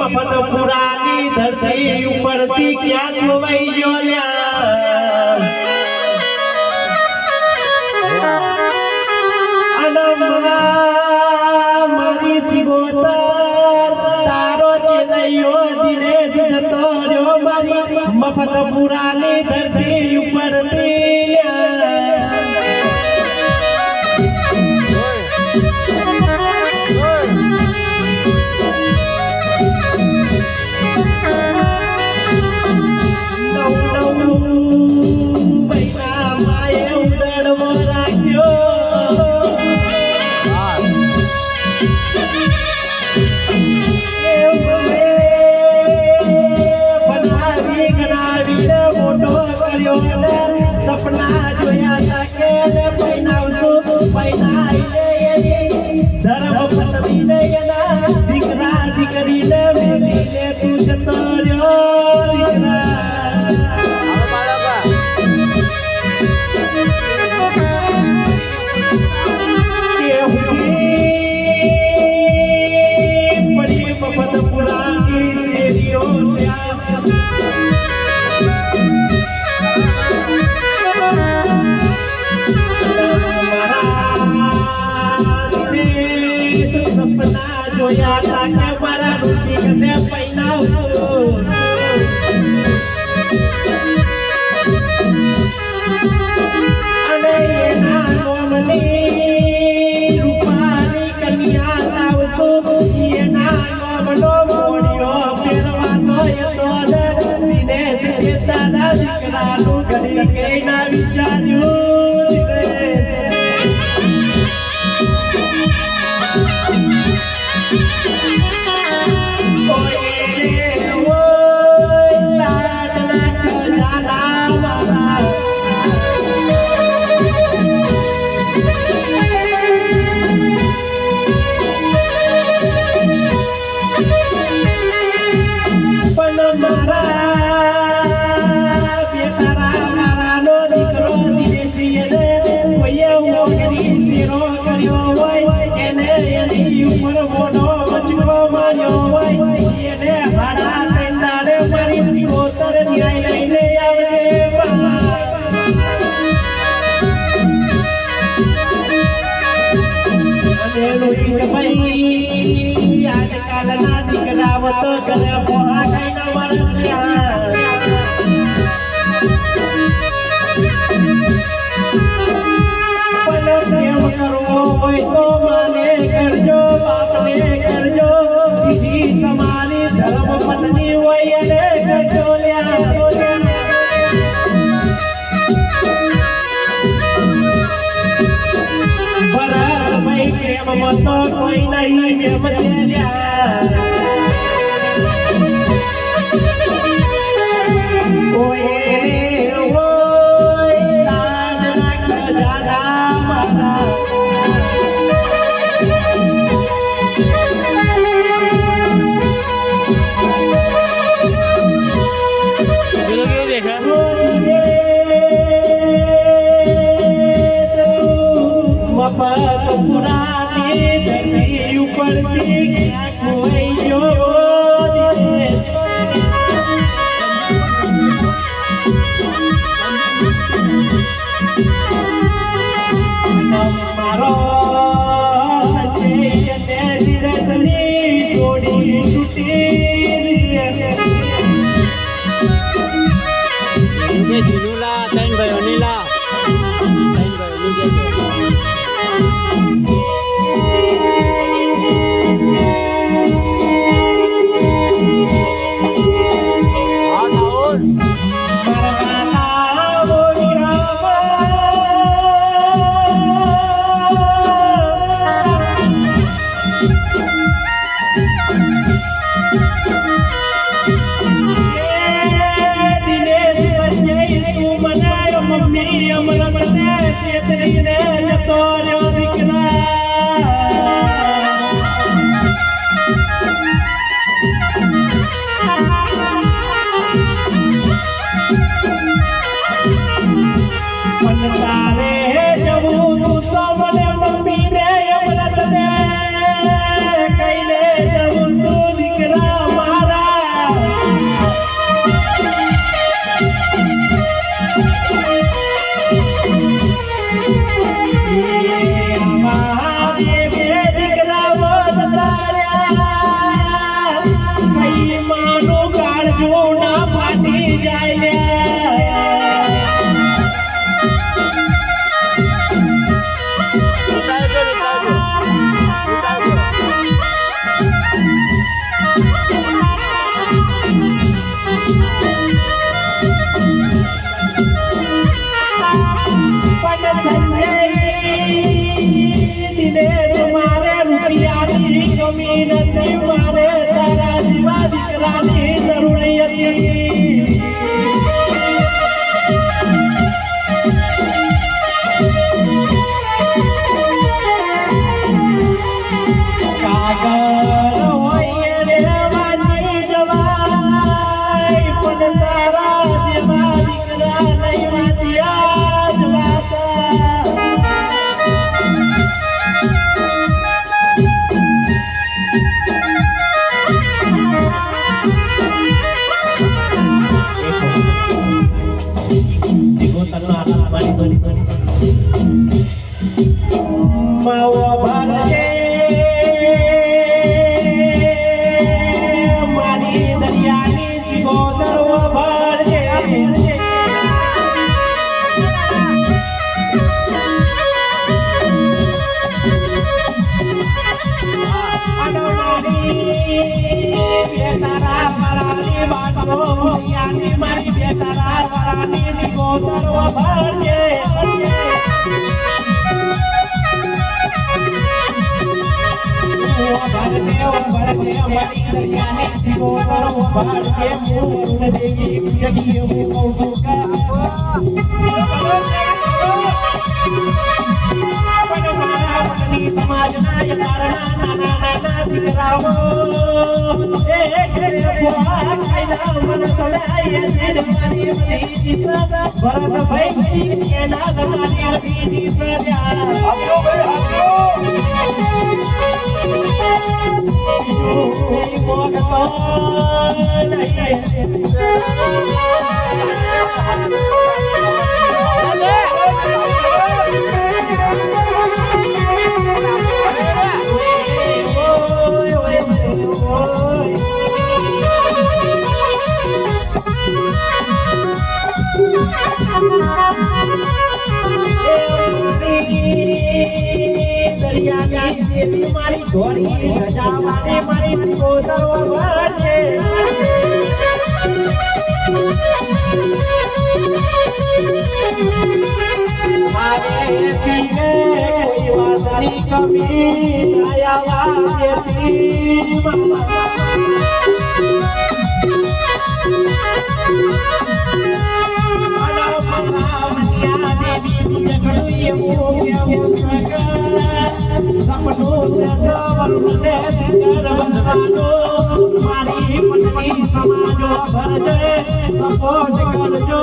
મફત પુરાની ધરતી ઉપરથી ક્યાં ખોવાઈ ગયો લ્યા મારી સિગોતર તારો ચેલૈયો દિનેશ જતો રહ્યો મારી મફત પુરાની ધરતી ઉપરથી લ્યા સપના જોયા તા કે પૈનાવશું પૈનાઈને ધર્મ પત્નીને એના દીકરા દીકરીને મેલીને તું જતો રહ્યો દીકરા પડી મફત પુરાની શેરીઓ જોયા તા કે મારા ઋતિકને પૈનાવું અને એના નોમની રૂપાની કન્યા લાવશું એના નોમનો મોડિયો ફેરવાનો હતો દિનેશ ચેતાના દીકરાનું ઘડી કે ના વિચાર્યું આજકાલના દીકરાઓ તો ઘરે પોહા ખાઈને વરસ્યા પણ પ્રેમ કરવો હોય તો માને કરજો બાપને કરજો દીદી તમારી ધર્મ પત્ની હોય એને કરજો પ્રેમ તો કોઈ નહીં કેમ મફત પુરાની ધરતી ઉપરથી ક્યાં ખોવાઈ ગયો મારો ધીરજની જોડી તૂટી જીનુલા ત્રણ ભાઈઓ નીલા Thank you. યાની મારી બે તારા વાળાની સિકોતર વભાડજે ભરતે મારી દરિયાની સિકોતર વભાડજે હું દેવી જગીએ હું કહું છું સમાજના યકારના નાના નાના દીકરાઓ એ ઘરે ભોળા ખાઈલા મન સડાય નિર્માની બધી દિશા ભરતભાઈ એના લતાની બધી દિશા આપ્યો ભાઈ આપ્યો મેરી મોગતો મારી ઘોડી ગજાવાને મારી સિકોતર વભાડજે મારે પીને કોઈ વાતની કમી આયા વાજેતી મારી પત્ની સમાજો ભરજે સપોર્ટ કરજો